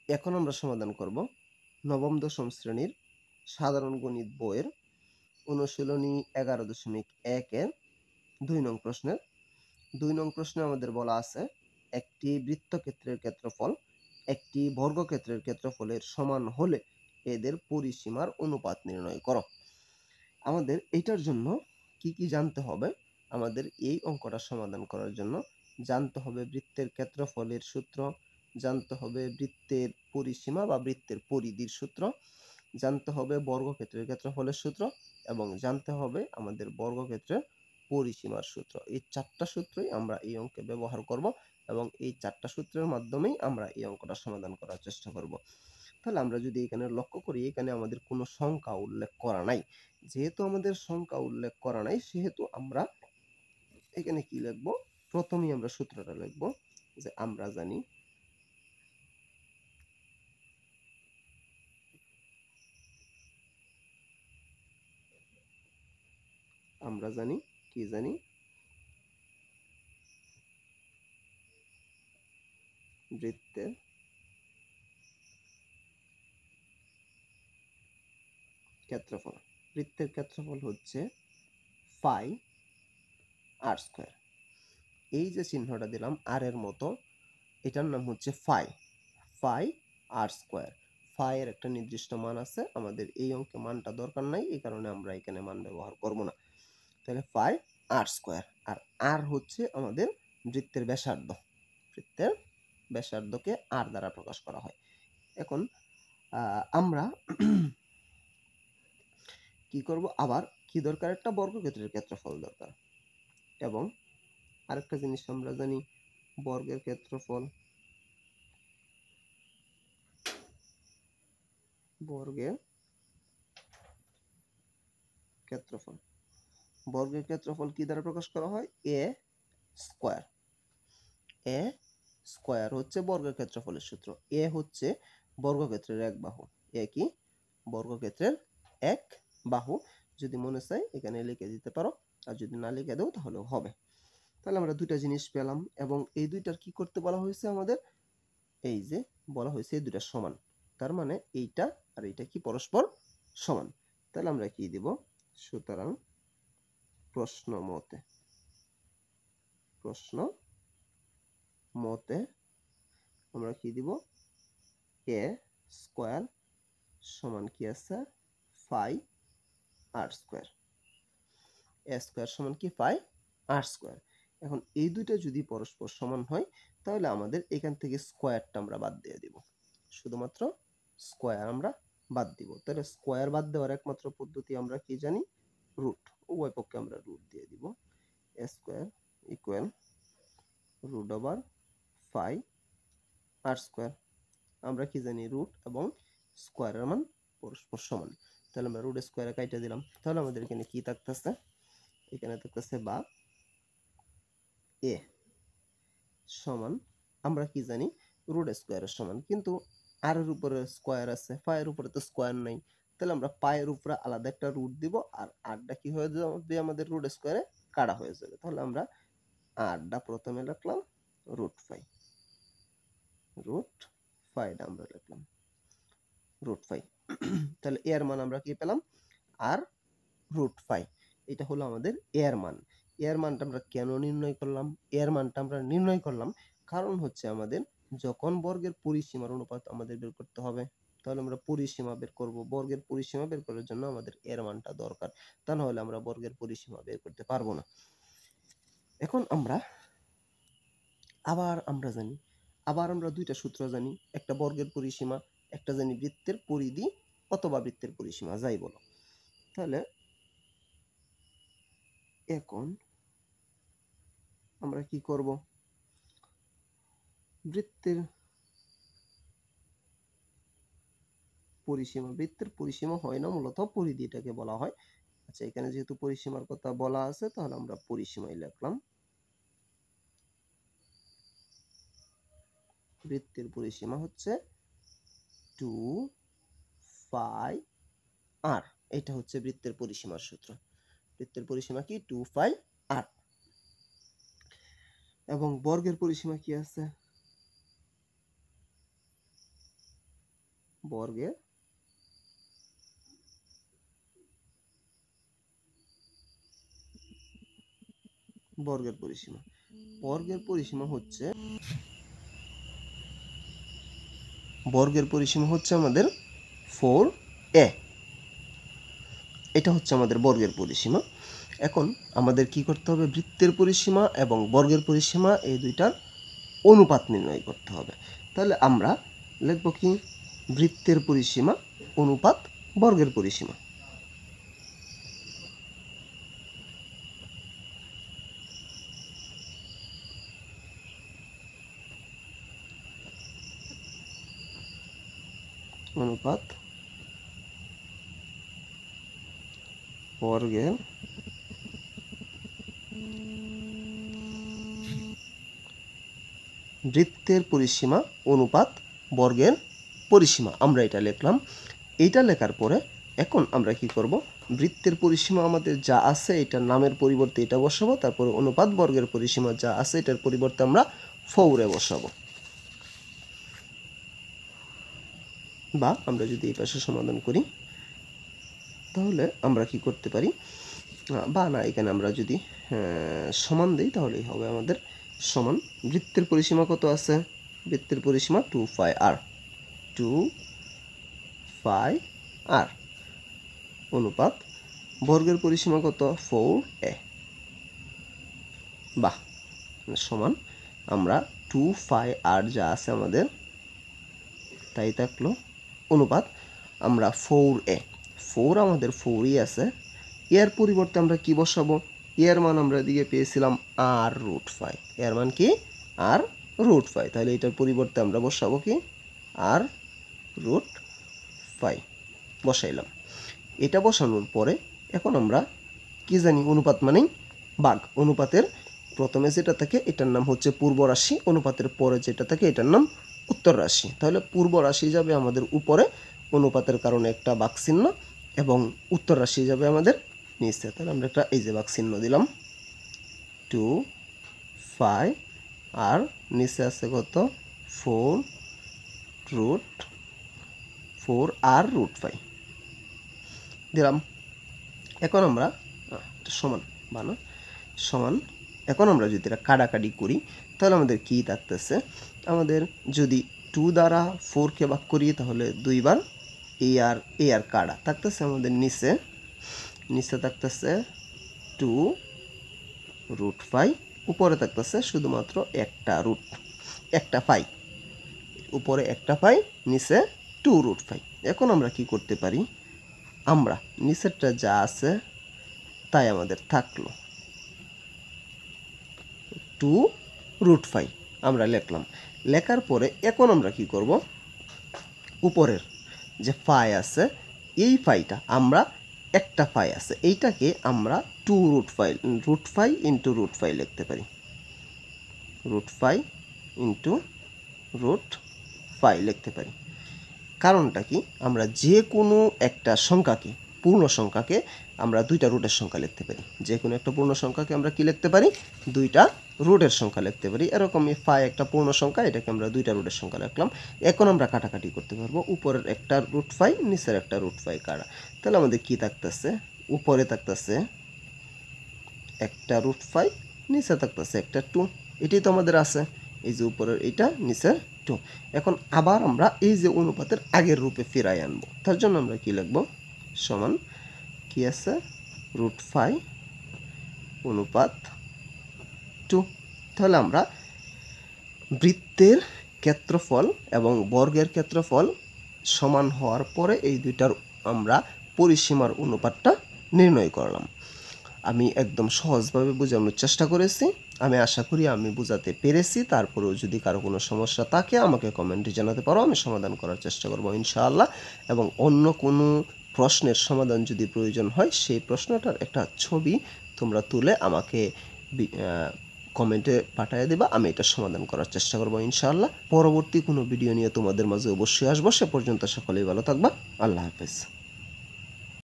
এখন আমরা সমাধান করব নবম দশম শ্রেণীর সাধারণ গণিত বইয়ের অনুশীলনী 11.1 এর 2 নং প্রশ্নের 2 নং প্রশ্নে আমাদের বলা আছে একটি বৃত্তক্ষেত্রের ক্ষেত্রফল একটি বর্গক্ষেত্রের ক্ষেত্রফলের সমান হলে এদের পরিসীমার অনুপাত নির্ণয় করো। আমাদের এইটার জন্য কি কি জানতে হবে? আমাদের এই অঙ্কটা সমাধান করার জন্য জানতে হবে বৃত্তের ক্ষেত্রফলের সূত্র, জানতে হবে বৃত্তের পরিসীমা বা বৃত্তের পরিধির সূত্র, জানতে হবে বর্গক্ষেত্রের ক্ষেত্রফলের সূত্র এবং জানতে হবে আমাদের বর্গক্ষেত্রের পরিসীমার সূত্র। এই 4টা সূত্রই আমরা এই অঙ্কে ব্যবহার করব এবং এই 4টা সূত্রের মাধ্যমেই আমরা এই অঙ্কটা সমাধান করার চেষ্টা করব। তাহলে আমরা যদি এখানে লক্ষ্য করি, এখানে আমাদের কোনো সংখ্যা উল্লেখ করা নাই। যেহেতু আমাদের সংখ্যা উল্লেখ করা নাই, সেহেতু আমরা এখানে কি লিখব? প্রথমেই আমরা সূত্রটা লিখব যে আমরা জানি কি জানি বৃত্তের ক্ষেত্রফল। বৃত্তের ক্ষেত্রফল হচ্ছে পাই আর স্কয়ার। এই যে চিহ্নটা দিলাম আর এর মতো, এটার নাম হচ্ছে ফাই আর স্কয়ার। ফাই এর একটা নির্দিষ্ট মান আছে, আমাদের এই অঙ্কে মানটা দরকার নাই, এই কারণে আমরা এখানে মান ব্যবহার করব না। তাহলে পাই আর স্কয়ার, আর আর হচ্ছে আমাদের বৃত্তের ব্যাসার্ধ। বৃত্তের ব্যাসার্ধকে আর দ্বারা প্রকাশ করা হয়। এখন আমরা কি করব? আবার কি দরকার? একটা বর্গক্ষেত্রের ক্ষেত্রফল দরকার। এবং আরেকটা জিনিস আমরা জানি, বর্গের ক্ষেত্রফল বর্গের ক্ষেত্রফল কি দ্বারা প্রকাশ করা হয়? এ স্কয়ার হচ্ছে বর্গের ক্ষেত্রফলের সূত্র। এ হচ্ছে বর্গক্ষেত্রের এক বাহু। এ কি? বর্গক্ষেত্রের এক বাহু। যদি মনে চাই এখানে লিখে দিতে পারো, আর যদি না লিখে দাও তাহলেও হবে। তাহলে আমরা দুইটা জিনিস পেলাম এবং এই দুইটার কি করতে বলা হয়েছে আমাদের? এই যে বলা হয়েছে এই দুইটা সমান, তার মানে এইটা আর এইটা কি পরস্পর সমান। তাহলে আমরা কি দিব? সুতরাং প্রশ্ন মতে আমরা কি দিব? এ স্কয়ার সমান কি আছে? পাই আর স্কয়ার। এ স্কয়ার সমান কি? পাই আর স্কয়ার। এখন এই দুইটা যদি পরস্পর সমান হয়, তাহলে আমাদের এখান থেকে স্কয়ারটা আমরা বাদ দিয়ে দিব। শুধুমাত্র স্কয়ার আমরা বাদ দিব। তাহলে স্কয়ার বাদ দেওয়ার একমাত্র পদ্ধতি আমরা কি জানি? রুট। উভয় পক্ষে আমরা রুট দিয়ে দিব। A square equal root over pi r square. আমরা কি জানি? রুট এবং স্কয়ারের মান পরস্পর সমান। তাহলে আমরা রুট স্কয়ারে কাইটা দিলাম। তাহলে আমাদের এখানে কি থাকতেছে? এখানে থাকতেছে বা এ সমান, আমরা কি জানি? রুট স্কয়ারের সমান। কিন্তু আর এর উপরে স্কয়ার আছে, পায়ের উপরে তো স্কয়ার নাই। তাহলে আমরা পায়ের উপরে আলাদা একটা রুট দিব, আর আরটা কি হয়ে যাবে? আমাদের রুট স্কয়ারে কাটা হয়ে যাবে। তাহলে আমরা আরটা প্রথমে লিখলাম রুট ফাইটা আমরা লিখলাম রুট ফাই। তাহলে এর মান আমরা কি পেলাম? আর রুট ফাই। এটা হলো আমাদের এর মান। এর মানটা আমরা কেন নির্ণয় করলাম? এর মানটা আমরা নির্ণয় করলাম কারণ হচ্ছে আমাদের যখন বর্গের পরিসীমার অনুপাত আমাদের বের করতে হবে, তাহলে আমরা পরিসীমা বের করব। বর্গের পরিসীমা বের করার জন্য আমাদের এর মানটা দরকার, তা না হলে আমরা বর্গের পরিসীমা বের করতে পারবো না। এখন আমরা দুইটা সূত্র জানি, একটা বর্গের পরিসীমা, একটা জানি বৃত্তের পরিধি অথবা বৃত্তের পরিসীমা, যাই বলো। তাহলে এখন আমরা কি করব? বৃত্তের পরিসীমা হয় না, মূলত পরিধি এটাকে বলা হয়। আচ্ছা, এখানে যেহেতু পরিসীমার কথা বলা আছে, তাহলে আমরা পরিসীমাই লিখলাম। বৃত্তের পরিসীমা হচ্ছে 2 পাই আর। এটা হচ্ছে বৃত্তের পরিসীমার সূত্র। বৃত্তের পরিসীমা কি? 2 পাই আর। এবং বর্গের পরিসীমা কি আছে? বর্গের পরিসীমা। বর্গের পরিসীমা হচ্ছে আমাদের 4a। এটা হচ্ছে আমাদের বর্গের পরিসীমা। এখন আমাদের কি করতে হবে? বৃত্তের পরিসীমা এবং বর্গের পরিসীমা এই দুইটার অনুপাত নির্ণয় করতে হবে। তাহলে আমরা লিখব কি? বৃত্তের পরিসীমা অনুপাত বর্গের পরিসীমা। অনুপাত বর্গের বৃত্তের পরিসীমা অনুপাত বর্গের পরিসীমা, আমরা এটা লিখলাম। এইটা লেখার পরে এখন আমরা কি করব? বৃত্তের পরিসীমা আমাদের যা আছে এটার নামের পরিবর্তে এটা বসাবো, তারপরে অনুপাত বর্গের পরিসীমা যা আছে এটার পরিবর্তে আমরা 4 বসাবো। বা আমরা যদি এই পাশে সমাধান করি তাহলে আমরা কি করতে পারি? বা না, এখানে আমরা যদি সমান দিই তাহলেই হবে আমাদের। সমান বৃত্তের পরিসীমা কত আছে? বৃত্তের পরিসীমা 2πr, 2πr অনুপাত বর্গের পরিসীমা কত? 4a। বাহ, সমান আমরা 2πr যা আছে আমাদের তাই থাকলো, অনুপাত আমরা 4a, 4 আমাদের 4ই আছে। এর পরিবর্তে আমরা কি বসাবো? এর মান আমরা দিকে পেয়েছিলাম r√5। এর মান কি? r√5। তাহলে এটার পরিবর্তে আমরা বসাবো কি? r√5 বসাইলাম। এটা বসানোর পরে এখন আমরা কি জানি? অনুপাত মানেই ভাগ। অনুপাতের প্রথমে যেটা থাকে এটার নাম হচ্ছে পূর্ব রাশি, অনুপাতের পরে যেটা থাকে এটার নাম উত্তর রাশি। তাহলে পূর্ব রাশি যাবে আমাদের উপরে অনুপাতের কারণে একটা ভাগ চিহ্ন, এবং উত্তর রাশি যাবে আমাদের নিচে। তাহলে আমরা একটা এই যে ভাগ চিহ্ন দিলাম 2π, আর নিচে আছে কত? 4r√5 দিলাম। এখন আমরা সমান বানা সমান, এখন আমরা যদি এটা কাটাকাটি করি তাহলে আমাদের কি থাকতেছে? আমাদের যদি 2 দ্বারা 4কে ভাগ করি তাহলে 2 বার এ আর কাটা থাকতেছে আমাদের নিচে থাকতেছে 2√5, উপরে থাকতেছে শুধুমাত্র একটা পাই, উপরে একটা পাই, নিচে 2√5। এখন আমরা কি করতে পারি? আমরা নিচেরটা যা আছে তাই আমাদের থাকলো, 2√5 আমরা লিখলাম। লেখার পরে এখন আমরা কি করব? উপরের যে পাই আছে এই পাইটা আমরা একটা পাই আছে এইটাকে আমরা 2√5 ইন্টু √5 লিখতে পারি। √5 ইন্টু √5 লিখতে পারি। কারণটা কি? আমরা যে কোনো একটা সংখ্যাকে, পূর্ণ সংখ্যাকে আমরা দুইটা রুটের সংখ্যা লিখতে পারি। যে কোনো একটা পূর্ণ সংখ্যাকে আমরা কি লিখতে পারি? দুইটা রুটের সংখ্যা লিখতে পারি। এরকমই 5 একটা পূর্ণ সংখ্যা, এটাকে আমরা দুইটা রুটের সংখ্যা লিখলাম। এখন আমরা কাটাকাটি করতে পারবো। উপরের একটা √5, নিচের একটা √5 কাটা। তাহলে আমাদের কি থাকতেছে? উপরে থাকতেছে একটা √5, নিচে থাকতেছে একটা 2। এটাই তো আমাদের আছে, এই যে উপরের এটা, নিচের 2। এখন আবার আমরা এই যে অনুপাতের আগের রূপে ফিরাই আনবো। তার জন্য আমরা কি লিখবো? সমান কি আছে? √5 অনুপাত 2। তাহলে আমরা বৃত্তের ক্ষেত্রফল এবং বর্গের ক্ষেত্রফল সমান হওয়ার পরে এই দুইটার আমরা পরিসীমার অনুপাতটা নির্ণয় করলাম। আমি একদম সহজভাবে বোঝানোর চেষ্টা করেছি। আমি আশা করি আমি বোঝাতে পেরেছি। তারপরেও যদি কারো কোনো সমস্যা থাকে আমাকে কমেন্টে জানাতে পারো, আমি সমাধান করার চেষ্টা করব ইনশাআল্লাহ। এবং অন্য কোনো প্রশ্নের সমাধান যদি প্রয়োজন হয় সেই প্রশ্নটার একটা ছবি তোমরা তুলে আমাকে কমেন্টে পাঠিয়ে দেবা, আমি এটা সমাধান করার চেষ্টা করব ইনশাআল্লাহ। পরবর্তী কোনো ভিডিও নিয়ে তোমাদের মাঝে অবশ্যই আসবো। সে পর্যন্ত সকলেই ভালো থাকবা। আল্লাহ হাফেজ।